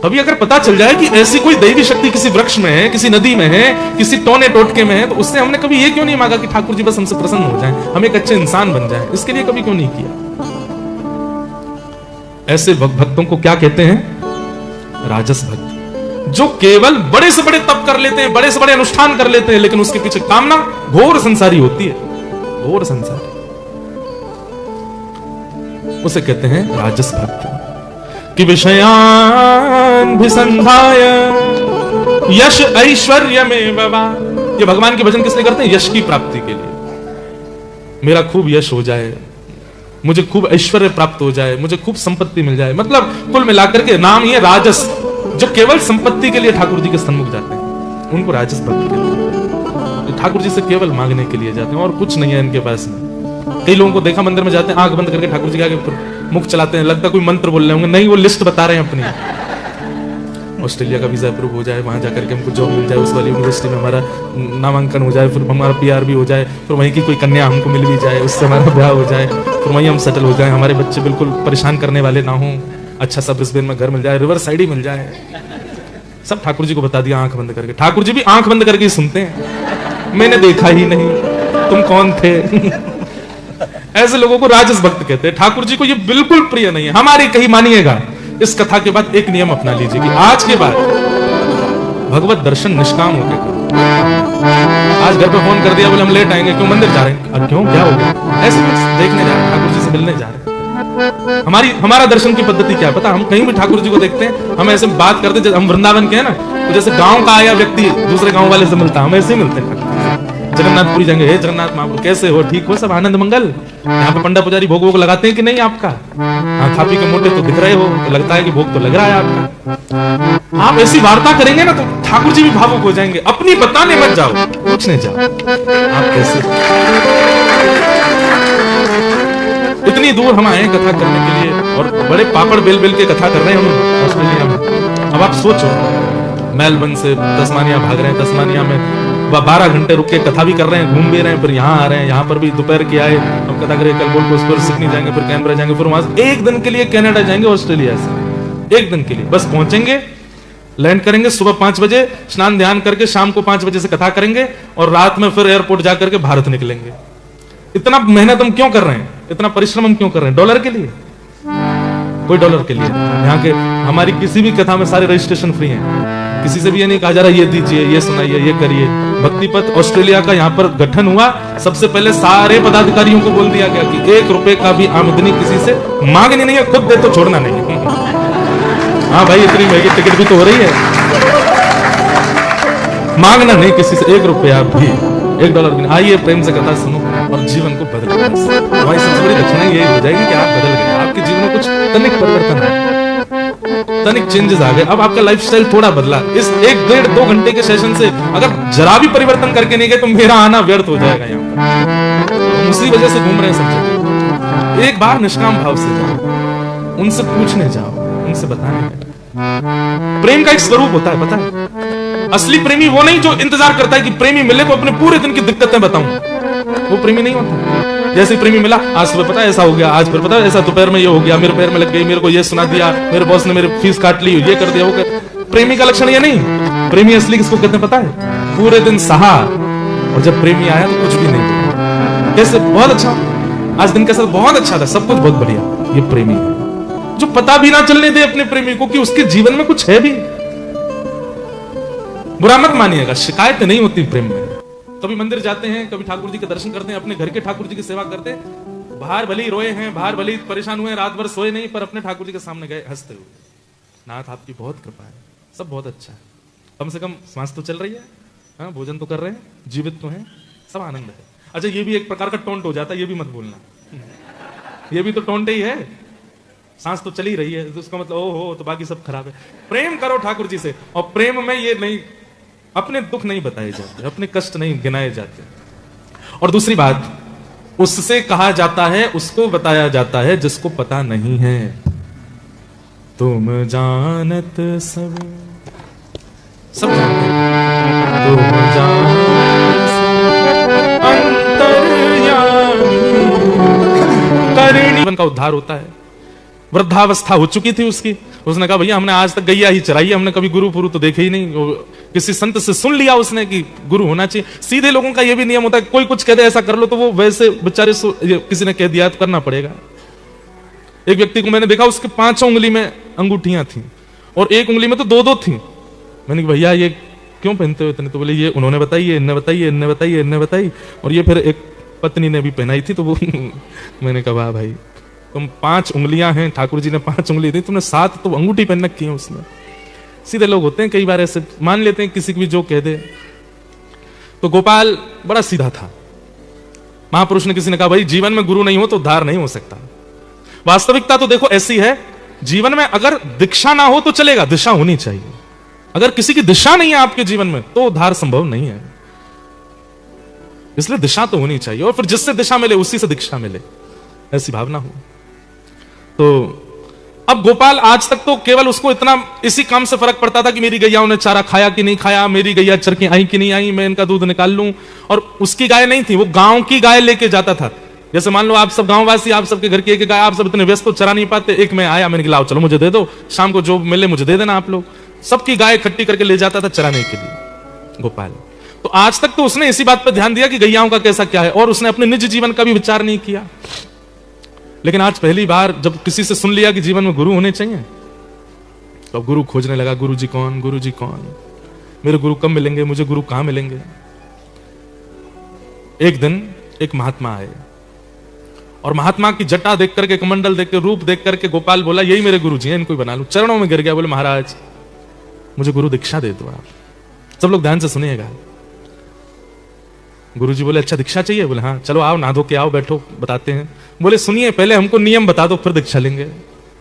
अभी अगर पता चल जाए कि ऐसी कोई दैवी शक्ति किसी वृक्ष में है, किसी नदी में है, किसी टोने टोटके में है, तो उससे हमने कभी ये क्यों नहीं मांगा कि ठाकुर जी बस हमसे प्रसन्न हो जाएं, हम एक अच्छे इंसान बन जाएं, इसके लिए कभी क्यों नहीं किया? ऐसे भक्तों को क्या कहते हैं? राजस भक्त, जो केवल बड़े से बड़े तप कर लेते हैं, बड़े से बड़े अनुष्ठान कर लेते हैं, लेकिन उसके पीछे कामना घोर संसारी होती है, घोर संसारी। उसे कहते हैं राजस भक्त। कि विषयान भिसंधाय यश ऐश्वर्य में बाबा, ये भगवान के भजन किस लिए करते हैं? यश की प्राप्ति के लिए। मेरा खूब यश हो जाए, मुझे खूब ऐश्वर्य प्राप्त हो जाए, मुझे खूब संपत्ति मिल जाए। मतलब कुल मिलाकर के नाम ये राजस, जो केवल संपत्ति के लिए ठाकुर जी के सन्मुख जाते हैं उनको राजस भक्त कहते हैं। ठाकुर जी से केवल मांगने के लिए जाते हैं और कुछ नहीं है इनके पास में। कई लोगों को देखा मंदिर में जाते हैं, आंख बंद करके ठाकुर जी के आगे मुख चलाते हैं, लगता कोई मंत्र बोल रहे होंगे, नहीं वो लिस्ट बता रहे हैं अपनी। ऑस्ट्रेलिया का वीजा अप्रूव हो जाए, वहां जाकर के हमको जॉब मिल जाए, उस वाली यूनिवर्सिटी में हमारा नामांकन हो जाए, फिर हमारा PR भी हो जाए, फिर वहीं की कोई कन्या हमको मिल भी जाए, उससे हमारा ब्याह हो जाए, फिर वहीं हम सेटल हो जाए, हमारे बच्चे बिल्कुल परेशान करने वाले ना हो, अच्छा सा ब्रिस्बेन में घर मिल जाए, रिवर साइड ही मिल जाए। सब ठाकुर जी को बता दिया आंख बंद करके। ठाकुर जी भी आंख बंद करके ही सुनते हैं, मैंने देखा ही नहीं, तुम कौन थे। ऐसे लोगों को राजस भक्त कहते हैं। ठाकुर जी को ये बिल्कुल प्रिय नहीं है। हमारी कहीं मानिएगा, इस कथा के बाद एक नियम अपना लीजिए कि आज के बाद भगवत दर्शन निष्काम होकर करो। आज घर पे फोन कर दिया, बोले हम लेट आएंगे, क्यों मंदिर जा रहे हैं? क्यों, क्या हो गया? ऐसे देखने जा रहे हैं, ठाकुर जी से मिलने जा रहे हैं। हमारा दर्शन की पद्धति क्या है पता? हम कहीं भी ठाकुर जी को देखते हैं, हम ऐसे बात करते हैं, जैसे हम वृंदावन के हैं ना, तो जैसे गांव का आया व्यक्ति दूसरे गांव वाले से मिलता है, हम ऐसे ही मिलते हैं। जगन्नाथपुरी जाएंगे, हे जगन्नाथ महाप्रभु कैसे हो, ठीक हो, सब आनंद मंगल। यहाँ पे पंडा पुजारी भोग वोग लगाते हैं कि नहीं आपका? हाँ, खा पी के मोटे तो दिख रहे हो, तो लगता है कि भोग तो लग रहा है आपका। आप ऐसी वार्ता करेंगे ना तो ठाकुर जी भी भावुक हो जाएंगे। अपनी बताने मत जाओ, पूछने जाओ आप कैसे। इतनी दूर हम आए कथा करने के लिए और बड़े पापड़ बेल बेल के कथा कर रहे हैं हम ऑस्ट्रेलिया में। अब आप सोचो, मेलबर्न से तस्मानिया भाग रहे हैं, तस्मानिया में 12 घंटे रुक के कथा भी कर रहे हैं, घूम भी रहे हैं, फिर यहाँ आ रहे हैं, यहाँ पर भी दोपहर के आए, अब कथा करें, कल गोल्ड कोस्ट पर सिडनी जाएंगे, फिर कैनबरा जाएंगे, फिर वहां से एक दिन के लिए कनाडा जाएंगे, ऑस्ट्रेलिया से एक दिन के लिए बस पहुंचेंगे, लैंड करेंगे, सुबह 5 बजे स्नान ध्यान करके शाम को 5 बजे से कथा करेंगे और रात में फिर एयरपोर्ट जाकर के भारत निकलेंगे। इतना मेहनत हम क्यों कर रहे हैं? इतना परिश्रम हम क्यों कर रहे हैं? डॉलर के लिए? कोई डॉलर के लिए? यहाँ के हमारी किसी भी कथा में सारे रजिस्ट्रेशन फ्री हैं, किसी से भी ये नहीं कहा जा रहा ये दीजिए, ये सुनाइए, ये करिए। भक्ति पथ ऑस्ट्रेलिया का यहाँ पर गठन हुआ, सबसे पहले सारे पदाधिकारियों को बोल दिया गया कि 1 रुपए का भी आमदनी किसी से मांगनी नहीं है, खुद दे तो छोड़ना नहीं। हाँ भाई, इतनी महंगी टिकट भी तो हो रही है, मांगना नहीं किसी से 1 रुपया भी, $1 भी नहीं। आइए प्रेम से कथा सुनो और जीवन को बदल। हमारी सबसे बड़ी दक्षिणा यही हो जाएगी कि आप बदल गए, आपके जीवन में कुछ तनिक परिवर्तन है, तनिक चेंजेस आ गए। अब आपका लाइफस्टाइल थोड़ा बदला। इस 1-1.5-2 घंटे के सेशन से अगर जरा भी परिवर्तन करके नहीं गए तो मेरा आना व्यर्थ हो जाएगा यहाँ पर। उसी वजह से घूम रहे हैं सब जगह। एक बार निष्काम भाव से जाओ, उनसे पूछने जाओ, उनसे बताने जाओ। प्रेम का एक स्वरूप होता है पता है? असली प्रेमी वो नहीं जो इंतजार करता है कि प्रेमी मिले तो अपने पूरे दिन की दिक्कतें बताऊं, वो प्रेमी नहीं होता। जैसे प्रेमी मिला, आज सुबह पता है ऐसा हो गया, आज फिर पता है ऐसा दोपहर में ये हो गया, मेरे पैर में लग गई, मेरे को ये सुना दिया, मेरे बॉस ने मेरी फीस काट ली, ये कर दिया, वो कर। प्रेमी का लक्षण ये नहीं। प्रेमी असली किसको कहते हैं पता है? पूरे दिन सहा और जब प्रेमी आया तो कुछ भी नहीं। कैसे? बहुत अच्छा, आज दिन कैसा? बहुत अच्छा था, सब कुछ बहुत बढ़िया। ये प्रेमी है जो पता भी ना चलने दे अपने प्रेमी को कि उसके जीवन में कुछ है भी। बुरा मत मानिएगा, शिकायत नहीं होती प्रेम में। कभी मंदिर जाते हैं, कभी ठाकुर जी के दर्शन करते हैं, अपने घर के ठाकुर जी की सेवा करते हैं, बाहर भले ही रोए हैं, बाहर भले ही परेशान हुए, रात भर सोए नहीं, पर अपने ठाकुर जी के सामने गए हंसते हुए, नाथ आपकी बहुत कृपा है, सब बहुत अच्छा है, कम से कम सांस तो चल रही है, हाँ, भोजन तो कर रहे हैं, जीवित तो हैं, सब आनंद है। अच्छा, ये भी एक प्रकार का टोंट हो जाता है, ये भी मत बोलना, ये भी तो टोंट ही है, सांस तो चली रही है तो उसका मतलब ओ हो तो बाकी सब खराब है। प्रेम करो ठाकुर जी से, और प्रेम में ये नहीं, अपने दुख नहीं बताए जाते, अपने कष्ट नहीं गिनाए जाते। और दूसरी बात, उससे कहा जाता है, उसको बताया जाता है जिसको पता नहीं है। तुम जानत सब जानते, तुम जानत अंतर्यामी करणी। जीवन का उद्धार होता है। वृद्धावस्था हो चुकी थी उसकी, उसने कहा भैया हमने आज तक गैया ही चराई है, हमने कभी गुरु पुरु तो देखे ही नहीं। किसी संत से सुन लिया उसने कि गुरु होना चाहिए। सीधे लोगों का यह भी नियम होता है, कोई कुछ कहते ऐसा कर लो तो वो वैसे बेचारे किसी ने कह दिया तो करना पड़ेगा। एक व्यक्ति को मैंने देखा, उसके 5 उंगली में अंगूठियां थी और एक उंगली में तो 2-2 थी। मैंने कहा भैया ये क्यों पहनते हो इतने? तो बोले ये उन्होंने बताई, इनने बताई, इनने बताई, इनने बताई, और ये फिर एक पत्नी ने भी पहनाई थी। तो वो मैंने कहा वाह भाई, तुम 5 उंगलियां हैं, ठाकुर जी ने 5 उंगली दी, तुमने 7 तो अंगूठी पहन रखी है उसमें। सीधे लोग होते हैं कई बार ऐसे, मान लेते हैं किसी की भी जो कह दे। तो गोपाल बड़ा सीधा था। महापुरुष ने किसी ने कहा भाई जीवन में गुरु नहीं हो तो उद्धार नहीं हो सकता। वास्तविकता तो देखो ऐसी है, जीवन में अगर दीक्षा ना हो तो चलेगा, दिशा होनी चाहिए। अगर किसी की दिशा नहीं है आपके जीवन में तो उद्धार संभव नहीं है। इसलिए दिशा तो होनी चाहिए, और फिर जिससे दिशा मिले उसी से दीक्षा मिले, ऐसी भावना हो। तो अब गोपाल आज तक तो केवल उसको इतना इसी काम से फर्क पड़ता था कि मेरी गैयाओं ने चारा खाया कि नहीं खाया, मेरी गैया चर के आई कि नहीं आई, मैं इनका दूध निकाल लूं। और उसकी गाय नहीं थी, वो गांव की गाय लेके जाता था। जैसे मान लो आप सब गांववासी, आप सबके घर की एक गाय, आप सब इतने व्यस्त तो चरा नहीं पाते, एक मैं आया, मैंने कहा चलो मुझे दे दो, शाम को जो मिले मुझे दे देना आप लोग। सबकी गाय इकट्ठी करके ले जाता था चराने के लिए गोपाल। तो आज तक तो उसने इसी बात पर ध्यान दिया कि गैयाओं का कैसा क्या है, और उसने अपने निज जीवन का भी विचार नहीं किया। लेकिन आज पहली बार जब किसी से सुन लिया कि जीवन में गुरु होने चाहिए, तो अब गुरु खोजने लगा, गुरु जी कौन, गुरु जी कौन, मेरे गुरु कब मिलेंगे, मुझे गुरु कहां मिलेंगे। एक दिन एक महात्मा आए, और महात्मा की जटा देख करके, कमंडल देख कर, रूप देख करके गोपाल बोला यही मेरे गुरु जी हैं, इनको ही बना लूं। चरणों में गिर गया, बोले महाराज मुझे गुरु दीक्षा दे दो आप। सब लोग ध्यान से सुनिएगा। गुरुजी बोले अच्छा दीक्षा चाहिए, बोले हाँ चलो आओ, नहा धो के आओ, बैठो बताते हैं। बोले सुनिए पहले हमको नियम बता दो फिर दीक्षा लेंगे।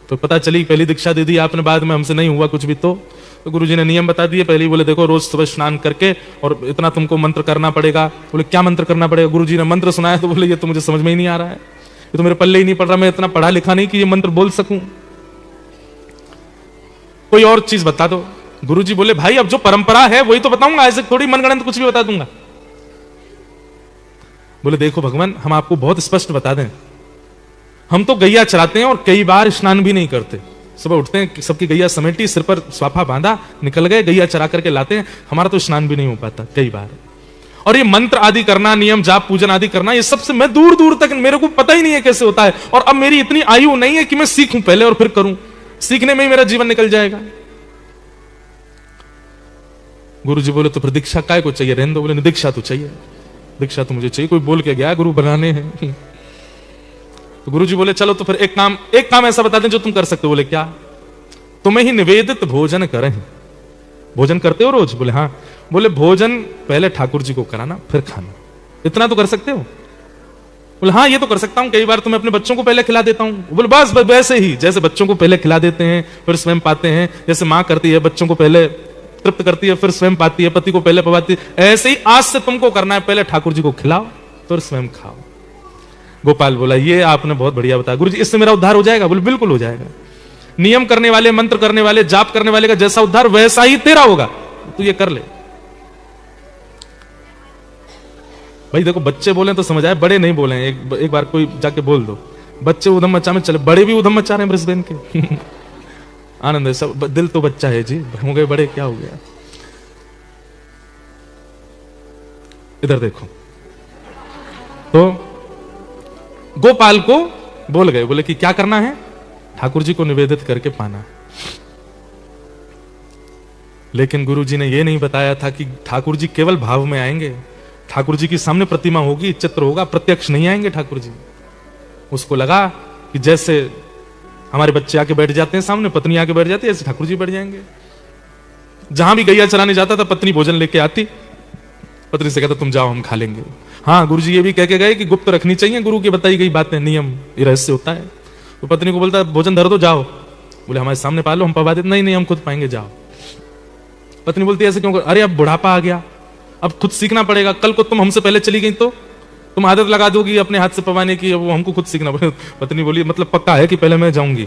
तो पता चली पहली दीक्षा दे दी आपने, बाद में हमसे नहीं हुआ कुछ भी। तो गुरुजी ने नियम बता दिए। पहले बोले देखो रोज सुबह स्नान करके और इतना तुमको मंत्र करना पड़ेगा। बोले क्या मंत्र करना पड़ेगा? गुरुजी ने मंत्र सुनाया तो बोले ये तो मुझे समझ में ही नहीं आ रहा है, ये तो मेरे पल्ले ही नहीं पड़ रहा, मैं इतना पढ़ा लिखा नहीं कि ये मंत्र बोल सकूं, कोई और चीज बता दो। गुरुजी बोले भाई अब जो परंपरा है वही तो बताऊंगा, ऐसे थोड़ी मनगढ़ंत कुछ भी बता दूंगा। बोले देखो भगवान हम आपको बहुत स्पष्ट बता दें, हम तो गैया चराते हैं और कई बार स्नान भी नहीं करते। सुबह उठते हैं, सबकी गैया समेटी, सिर पर स्वाफा बांधा, निकल गए, गैया चरा करके लाते हैं, हमारा तो स्नान भी नहीं हो पाता कई बार। और ये मंत्र आदि करना, नियम जाप पूजन आदि करना, ये सबसे मैं दूर दूर तक मेरे को पता ही नहीं है कैसे होता है। और अब मेरी इतनी आयु नहीं है कि मैं सीखूं पहले और फिर करूं, सीखने में ही मेरा जीवन निकल जाएगा। गुरुजी बोले तो फिर दीक्षा काय को चाहिए, रहने दो। बोले दीक्षा तो चाहिए, दीक्षा तो मुझे चाहिए, कोई बोल के गया गुरु बनाने हैं। तो गुरुजी बोले चलो तो फिर एक काम ऐसा बता दें जो तुम कर सकते हो। बोले क्या? तुम्हें ही निवेदित भोजन करें। भोजन करते हो रोज? बोले हाँ। बोले भोजन पहले ठाकुर जी को कराना फिर खाना, इतना तो कर सकते हो? बोले हाँ ये तो कर सकता हूं, कई बार तुम्हें अपने बच्चों को पहले खिला देता हूं। बोले बस वैसे ही जैसे बच्चों को पहले खिला देते हैं फिर स्वयं पाते हैं, जैसे मां करती है बच्चों को पहले तृप्त करती है फिर स्वयं पाती है, पति को पहले पवाती है, ऐसे ही आज से तुमको करना है, पहले ठाकुर जी को खिलाओ फिर स्वयं खाओ। गोपाल बोला ये आपने बहुत बढ़िया बताया गुरुजी, इससे मेरा उद्धार हो जाएगा? बोले बिल्कुल हो जाएगा। नियम करने वाले, मंत्र करने वाले, जाप करने वाले का जैसा उद्धार वैसा ही तेरा होगा, तू ये कर ले। भाई देखो बच्चे बोले तो समझ आए, बड़े नहीं बोले। एक बार कोई जाके बोल दो, बच्चे उधम मचा में चले, बड़े भी उधम मचा रहे हैं ब्रिस्बेन के। आनंद है सब, दिल तो बच्चा है जी, हो गए बड़े क्या हो गया। इधर देखो, तो गोपाल को बोल गए, बोले कि क्या करना है? ठाकुर जी को निवेदित करके पाना। लेकिन गुरु जी ने यह नहीं बताया था कि ठाकुर जी केवल भाव में आएंगे, ठाकुर जी की सामने प्रतिमा होगी, चित्र होगा, प्रत्यक्ष नहीं आएंगे ठाकुर जी। उसको लगा कि जैसे हमारे बच्चे आके बैठ जाते हैं सामने, पत्नी आके बैठ जाती है, ऐसे ठाकुर जी बैठ जाएंगे। जहां भी गैया चराने जाता था पत्नी भोजन लेके आती, पत्नी से कहता तुम जाओ हम खा लेंगे। हाँ गुरु जी ये भी कह के गए कि गुप्त रखनी चाहिए गुरु की बताई गई बातें, नियम, ये रहस्य होता है। तो पत्नी को बोलता भोजन धर दो जाओ। बोले हमारे सामने पा लो, हम पवा देते। नहीं हम खुद पाएंगे, जाओ। पत्नी बोलती ऐसे क्यों? अरे अब बुढ़ापा आ गया, अब खुद सीखना पड़ेगा, कल को तुम हमसे पहले चली गई तो तुम आदत लगा दोगी अपने हाथ से पवाने की, वो हमको खुद सीखना पड़ेगा। पत्नी बोली मतलब पक्का है कि पहले मैं जाऊंगी?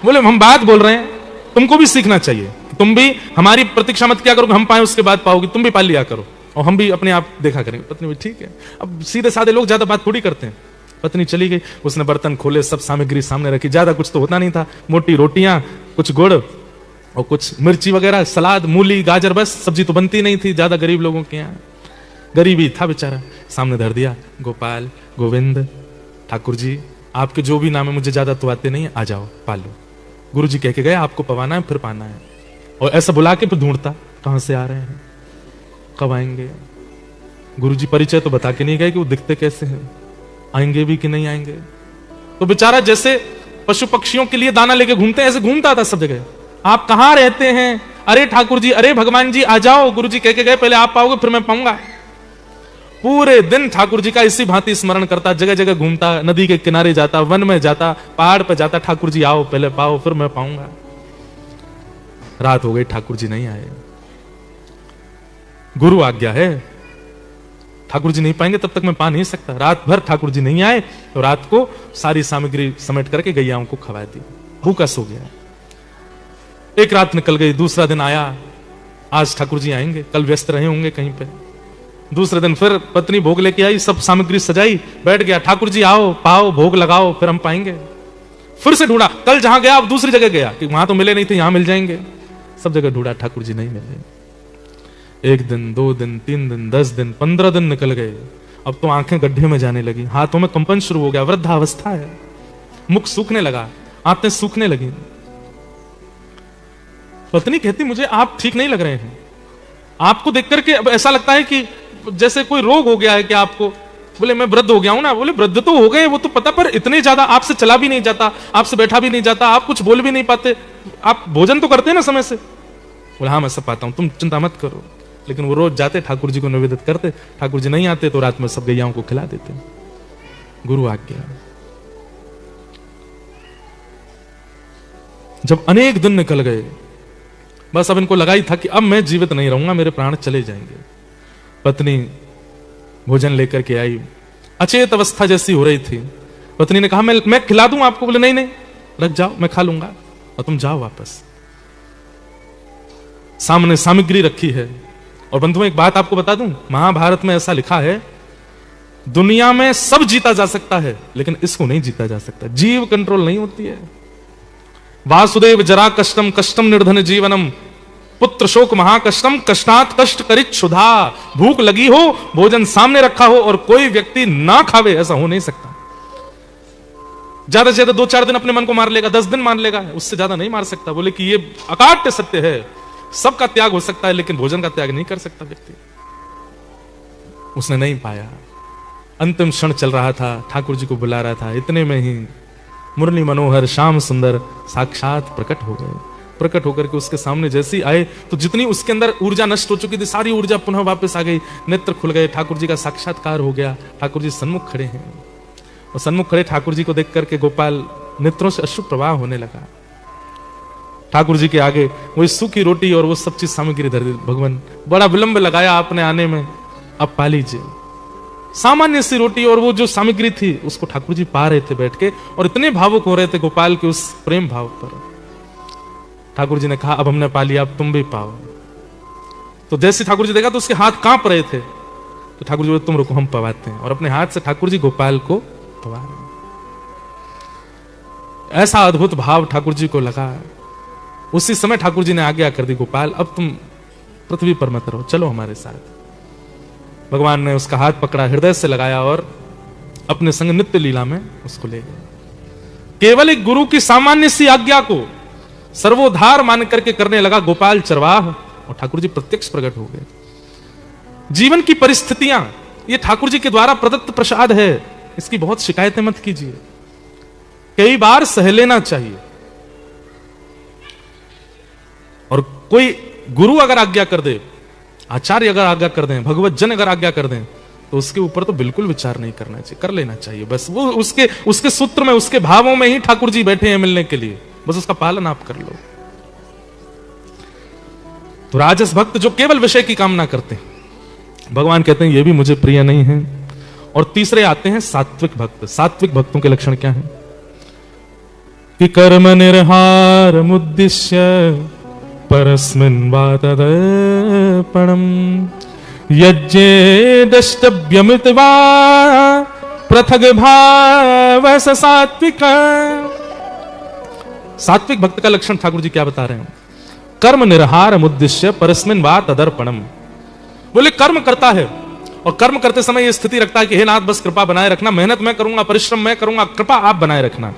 बोले हम बात बोल रहे हैं, तुमको भी सीखना चाहिए, तुम भी हमारी प्रतीक्षा मत क्या करोगे, हम पाए उसके बाद पाओगे, तुम भी पाल लिया करो और हम भी अपने आप देखा करेंगे। पत्नी बोली ठीक है। अब सीधे साधे लोग ज्यादा बात थोड़ी करते हैं। पत्नी चली गई, उसने बर्तन खोले, सब सामग्री सामने रखी, ज्यादा कुछ तो होता नहीं था, मोटी रोटियां, कुछ गुड़ और कुछ मिर्ची वगैरह, सलाद, मूली, गाजर, बस सब्जी तो बनती नहीं थी ज्यादा गरीब लोगों के यहाँ, गरीबी था बेचारा। सामने धर दिया, गोपाल, गोविंद, ठाकुर जी आपके जो भी नाम है, मुझे ज्यादा तो आते नहीं, आ जाओ पालो। गुरु जी कह के गए आपको पवाना है फिर पाना है, और ऐसा बुला के फिर ढूंढता कहां से आ रहे हैं, कब आएंगे। गुरु जी परिचय तो बता के नहीं गए कि वो दिखते कैसे हैं, आएंगे भी कि नहीं आएंगे। तो बेचारा जैसे पशु पक्षियों के लिए दाना लेके घूमते हैं, ऐसे घूमता था सब जगह। आप कहां रहते हैं? अरे ठाकुर जी, अरे भगवान जी आ जाओ। गुरु जी कह के गए पहले आप पाओगे फिर मैं पाऊंगा। पूरे दिन ठाकुर जी का इसी भांति स्मरण करता, जगह जगह घूमता, नदी के किनारे जाता, वन में जाता, पहाड़ पर जाता, ठाकुर जी आओ पहले पाओ फिर मैं पाऊंगा। रात हो गई, ठाकुर जी नहीं आए। गुरु आज्ञा है, ठाकुर जी नहीं पाएंगे तब तक मैं पा नहीं सकता। रात भर ठाकुर जी नहीं आए तो रात को सारी सामग्री समेट करके गैयाओं को खवा दी, भूखा सो गया। एक रात निकल गई, दूसरा दिन आया, आज ठाकुर जी आएंगे, कल व्यस्त रहे होंगे कहीं पे। दूसरे दिन फिर पत्नी भोग लेके आई, सब सामग्री सजाई, बैठ गया, ठाकुर जी आओ पाओ भोग लगाओ फिर हम पाएंगे। फिर से ढूंढा, कल जहां गया अब दूसरी जगह गया कि वहां तो मिले नहीं थे, यहां मिल जाएंगे। सब जगह ढूंढा, ठाकुर जी नहीं मिले। 1 दिन 2 दिन 3 दिन 10 दिन 15 दिन निकल गए। अब तो आंखें गड्ढे में जाने लगी, हाथों में कंपन शुरू हो गया, वृद्धावस्था है, मुख सूखने लगा, आंतें सूखने लगी। पत्नी कहती मुझे आप ठीक नहीं लग रहे हैं, आपको देख करके अब ऐसा लगता है कि जैसे कोई रोग हो गया है क्या आपको? बोले मैं वृद्ध हो गया हूं ना। बोले वृद्ध तो हो गए वो तो पता, पर इतने ज्यादा आपसे चला भी नहीं जाता, आपसे बैठा भी नहीं जाता, आप कुछ बोल भी नहीं पाते, आप भोजन तो करते हैं ना समय से? बोले हाँ मैं सब पाता हूं, तुम चिंता मत करो। लेकिन वो रोज जाते, ठाकुर जी को निवेदित करते, ठाकुर जी नहीं आते तो रात में सब गैयाओं को खिला देते। गुरु आज्ञा। जब अनेक दिन निकल गए, बस अब इनको लगा ही था कि अब मैं जीवित नहीं रहूंगा, मेरे प्राण चले जाएंगे। पत्नी भोजन लेकर के आई, अचेत अवस्था जैसी हो रही थी। पत्नी ने कहा मैं खिला दूं आपको। बोले नहीं नहीं रख जाओ, मैं खा लूंगा और तुम जाओ वापस। सामने सामग्री रखी है। और बंधुओं एक बात आपको बता दूं, महाभारत में ऐसा लिखा है, दुनिया में सब जीता जा सकता है लेकिन इसको नहीं जीता जा सकता। जीव कंट्रोल नहीं होती है। वासुदेव जरा कष्टम कष्टम निर्धन जीवनम, पुत्र शोक महाकष्टम कष्टात कष्ट करित क्षुधा। भूख लगी हो, भोजन सामने रखा हो और कोई व्यक्ति ना खावे, ऐसा हो नहीं सकता। ज्यादा से ज्यादा 2-4 दिन अपने मन को मार लेगा, 10 दिन मार लेगा, उससे ज्यादा नहीं मार सकता। बोले कि ये अकाट्य सत्य है, सबका त्याग हो सकता है लेकिन भोजन का त्याग नहीं कर सकता व्यक्ति। उसने नहीं पाया। अंतिम क्षण चल रहा था, ठाकुर जी को बुला रहा था, इतने में ही मुरली मनोहर श्याम सुंदर साक्षात प्रकट हो गए। प्रकट होकर के उसके सामने जैसे ही आए तो जितनी उसके अंदर ऊर्जा नष्ट हो चुकी थी, सारी ऊर्जा पुनः वापस आ गई, नेत्र खुल गए, ठाकुर जी का साक्षात्कार हो गया। ठाकुर जी सन्मुख खड़े हैं और सन्मुख खड़े ठाकुर जी को देख करके गोपाल नेत्रों से अश्रु प्रवाह होने लगा। ठाकुर जी के आगे वही सूखी रोटी और वो सब चीज सामग्री धर दी। भगवान बड़ा विलंब लगाया आपने आने में, अब पा लीजिए। सामान्य सी रोटी और वो जो सामग्री थी उसको ठाकुर जी पा रहे थे बैठ के, और इतने भावुक हो रहे थे गोपाल के उस प्रेम भाव पर। ठाकुर जी ने कहा अब हमने पा लिया, अब तुम भी पाओ। तो जैसे ठाकुर जी देखा तो उसके हाथ कांप रहे थे, तो ठाकुर जी बोले तुम रुको हम पवाते हैं, और अपने हाथ से ठाकुर जी गोपाल को पवा रहे। ऐसा अद्भुत भाव ठाकुर जी को लगा। उसी समय ठाकुर जी ने आज्ञा कर दी, गोपाल अब तुम पृथ्वी पर मत रहो, चलो हमारे साथ। भगवान ने उसका हाथ पकड़ा, हृदय से लगाया और अपने संग नित्य लीला में उसको ले गए। केवल एक गुरु की सामान्य सी आज्ञा को सर्वोद्धार मान करके करने लगा गोपाल चरवाह, और ठाकुर जी प्रत्यक्ष प्रकट हो गए। जीवन की परिस्थितियां ये ठाकुर जी के द्वारा प्रदत्त प्रसाद है, इसकी बहुत शिकायतें मत कीजिए, कई बार सह लेना चाहिए। और कोई गुरु अगर आज्ञा कर दे, आचार्य अगर आज्ञा कर दें, भगवत जन अगर आज्ञा कर दें, तो उसके ऊपर तो बिल्कुल विचार नहीं करना चाहिए, कर लेना चाहिए। बस वो उसके सूत्र में, उसके भावों में ही ठाकुर जी बैठे हैं मिलने के लिए, बस उसका पालन आप कर लो। तो राजस भक्त जो केवल विषय की कामना करते हैं, भगवान कहते हैं ये भी मुझे प्रिय नहीं है। और तीसरे आते हैं सात्विक भक्त। सात्विक भक्तों के लक्षण क्या हैं? कि कर्म निर्हार मुद्दिश्य परस्मिन् वा तदर्पणम् यज्ञे दष्टव्यमित वा पृथग भाव स सात्विक। सात्विक भक्त का लक्षण ठाकुर जी क्या बता रहे हैं? कर्म निर्हार मुद्दिश्य परस्मिन् वा तदर्पणम्। बोले कर्म करता है और कर्म करते समय यह स्थिति रखता है कि हे नाथ बस कृपा बनाए रखना, मेहनत मैं करूंगा, परिश्रम मैं करूंगा, कृपा आप बनाए रखना।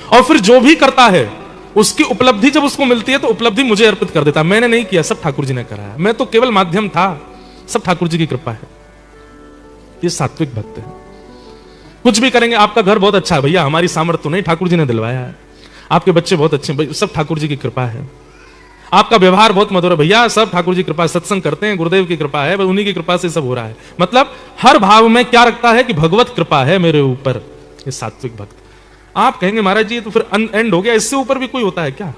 और फिर जो भी करता है उसकी उपलब्धि जब उसको मिलती है तो उपलब्धि मुझे अर्पित कर देता है। मैंने नहीं किया, सब ठाकुर जी ने कराया, मैं तो केवल माध्यम था, सब ठाकुर जी की कृपा है। ये सात्विक भक्त है। कुछ भी करेंगे, आपका घर बहुत अच्छा है भैया, हमारी सामर्थ्य तो नहीं, ठाकुर जी ने दिलवाया है। आपके बच्चे बहुत अच्छे हैं, सब ठाकुर जी की कृपा है। आपका व्यवहार बहुत मधुर है भैया, सब ठाकुर जी की कृपा, सत्संग करते हैं, गुरुदेव की कृपा है, उन्हीं की कृपा से सब हो रहा है। मतलब हर भाव में क्या रखता है कि भगवत कृपा है मेरे ऊपर। ये सात्विक भक्त। आप कहेंगे महाराज जी तो फिर एंड हो गया, इससे ऊपर भी कोई होता है क्या?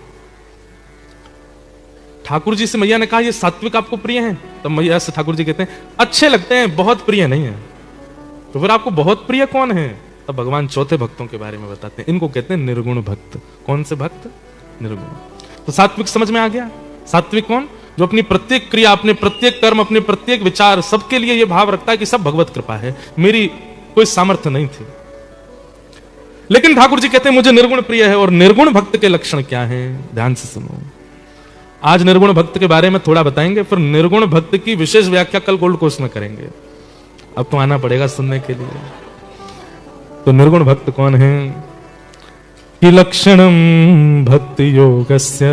ठाकुर जी से मैया ने कहा ये सात्विक आपको प्रिय हैं, तब मैया से ठाकुर जी कहते हैं अच्छे लगते हैं, बहुत प्रिय नहीं है। तो फिर आपको बहुत प्रिय कौन है? तब भगवान चौथे भक्तों के बारे में बताते हैं, इनको कहते हैं निर्गुण भक्त। कौन से भक्त? निर्गुण। तो सात्विक समझ में आ गया। सात्विक कौन? जो अपनी प्रत्येक क्रिया, अपने प्रत्येक कर्म, अपने प्रत्येक विचार, सबके लिए यह भाव रखता है कि सब भगवत कृपा है, मेरी कोई सामर्थ्य नहीं थी। लेकिन ठाकुर जी कहते हैं मुझे निर्गुण प्रिय है। और निर्गुण भक्त के लक्षण क्या हैं? ध्यान से सुनो। आज निर्गुण भक्त के बारे में थोड़ा बताएंगे, फिर निर्गुण भक्त की विशेष व्याख्या कल गोल्ड कोर्स में करेंगे। अब तो आना पड़ेगा सुनने के लिए। तो निर्गुण भक्त कौन है? कि लक्षणम भक्ति योगस्य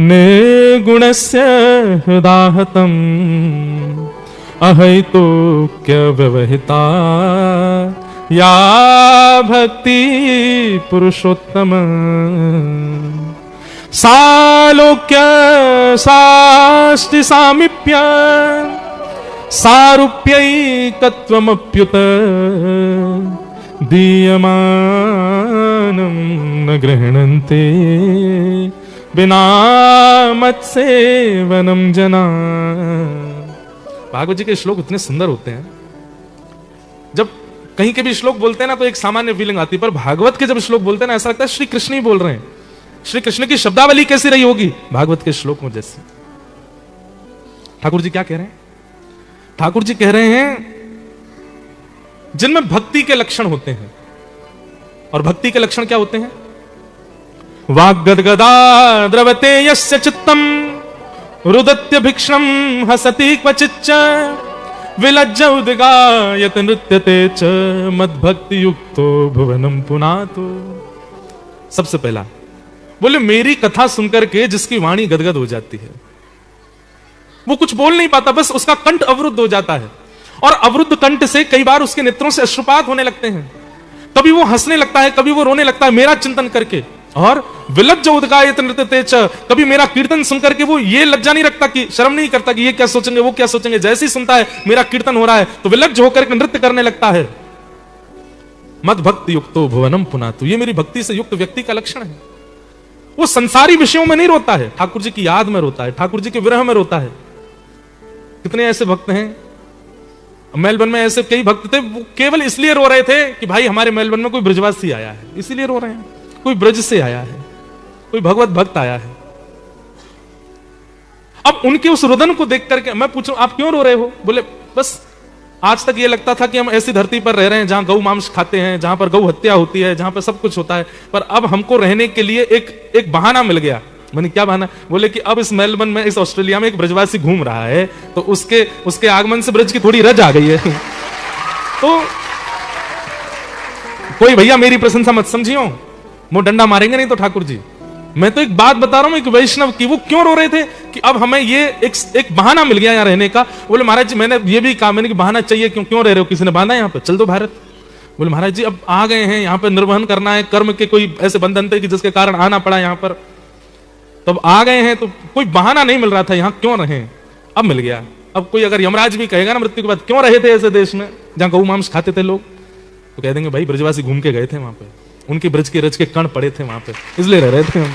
निर्गुणस्य हृदाहतम अहैतुक्य व्यवहिता या भक्ति पुरुषोत्तम सालोक्य साष्टि सामीप्य सारूप्यैकत्वमप्युत दीयमानं न गृह्णन्ते बिना मत्सेवनं जना। भागवत जी के श्लोक इतने सुंदर होते हैं। जब कहीं के भी श्लोक बोलते हैं ना तो एक सामान्य फीलिंग आती है, पर भागवत के जब श्लोक बोलते हैं ना ऐसा लगता है श्री कृष्ण ही बोल रहे हैं। श्री कृष्ण की शब्दावली कैसी रही होगी भागवत के श्लोकों जैसी। ठाकुर जी क्या कह रहे हैं? ठाकुर जी कह रहे हैं जिनमें भक्ति के लक्षण होते हैं। और भक्ति के लक्षण क्या होते हैं? वाग्गदगदा द्रवते यस्य चित्तम रुदत्य भिक्षम हसति क्वचिच्च विलज्ज उद्गायत नृत्यते च मद्भक्ति युक्तो भुवनम पुनातो। सबसे पहला बोले मेरी कथा सुनकर के जिसकी वाणी गदगद हो जाती है, वो कुछ बोल नहीं पाता, बस उसका कंठ अवरुद्ध हो जाता है। और अवरुद्ध कंठ से कई बार उसके नेत्रों से अश्रुपात होने लगते हैं, कभी वो हंसने लगता है, कभी वो रोने लगता है मेरा चिंतन करके। और विलज्ज उद्गायत नृत्यते च, कभी मेरा कीर्तन सुनकर के वो ये लज्जा नहीं रखता कि शर्म नहीं करता कि ये क्या सोचेंगे वो क्या सोचेंगे, जैसे ही सुनता है मेरा कीर्तन हो रहा है तो विलज्ज होकर के नृत्य करने लगता है। मद भक्ति युक्तो भुवनम पुनातु, ये मेरी भक्ति से युक्त व्यक्ति का लक्षण है। वो संसारी विषयों में नहीं रोता है, ठाकुर जी की याद में रोता है, ठाकुर जी के विरह में रोता है। कितने ऐसे भक्त हैं, मेलबर्न में ऐसे कई भक्त थे, वो केवल इसलिए रो रहे थे कि भाई हमारे मेलबर्न में कोई ब्रजवासी आया है, इसीलिए रो रहे हैं। कोई ब्रज से आया है, कोई भगवत भक्त आया है। अब उनके उस रुदन को देख करके मैं पूछूं आप क्यों रो रहे हो? बोले बस आज तक ये लगता था कि हम ऐसी धरती पर रह रहे हैं जहां गौ मांस खाते हैं, जहां पर गौ हत्या होती है, जहां पर सब कुछ होता है, पर अब हमको रहने के लिए एक बहाना मिल गया। मैंने क्या बहाना? बोले कि अब इस मेलबर्न में, इस ऑस्ट्रेलिया में एक ब्रजवासी घूम रहा है, तो उसके आगमन से ब्रज की थोड़ी रज आ गई है। तो कोई भैया मेरी प्रशंसा मत समझियो, वो डंडा मारेंगे नहीं तो ठाकुर जी। मैं तो एक बात बता रहा हूं, एक वैष्णव की, वो क्यों रो रहे थे कि अब हमें ये एक बहाना मिल गया यहाँ रहने का। बोले महाराज जी मैंने ये भी कहा, मैंने कि बहाना चाहिए, क्यों रह रहे हो, किसी ने बांधा यहाँ पे, चल दो भारत। बोले महाराज जी अब आ गए हैं यहाँ पे, निर्वहन करना है, कर्म के कोई ऐसे बंधन थे कि जिसके कारण आना पड़ा यहाँ पर, तब आ गए हैं, तो कोई बहाना नहीं मिल रहा था यहाँ क्यों रहे, अब मिल गया। अब कोई अगर यमराज भी कहेगा ना मृत्यु के बाद क्यों रहे थे ऐसे देश में जहां गौ मांस खाते थे लोग, तो कह देंगे भाई ब्रजवासी घूम के गए थे वहां पे, उनकी ब्रज के रज के कण पड़े थे वहां पे, इसलिए रह रहे थे हम।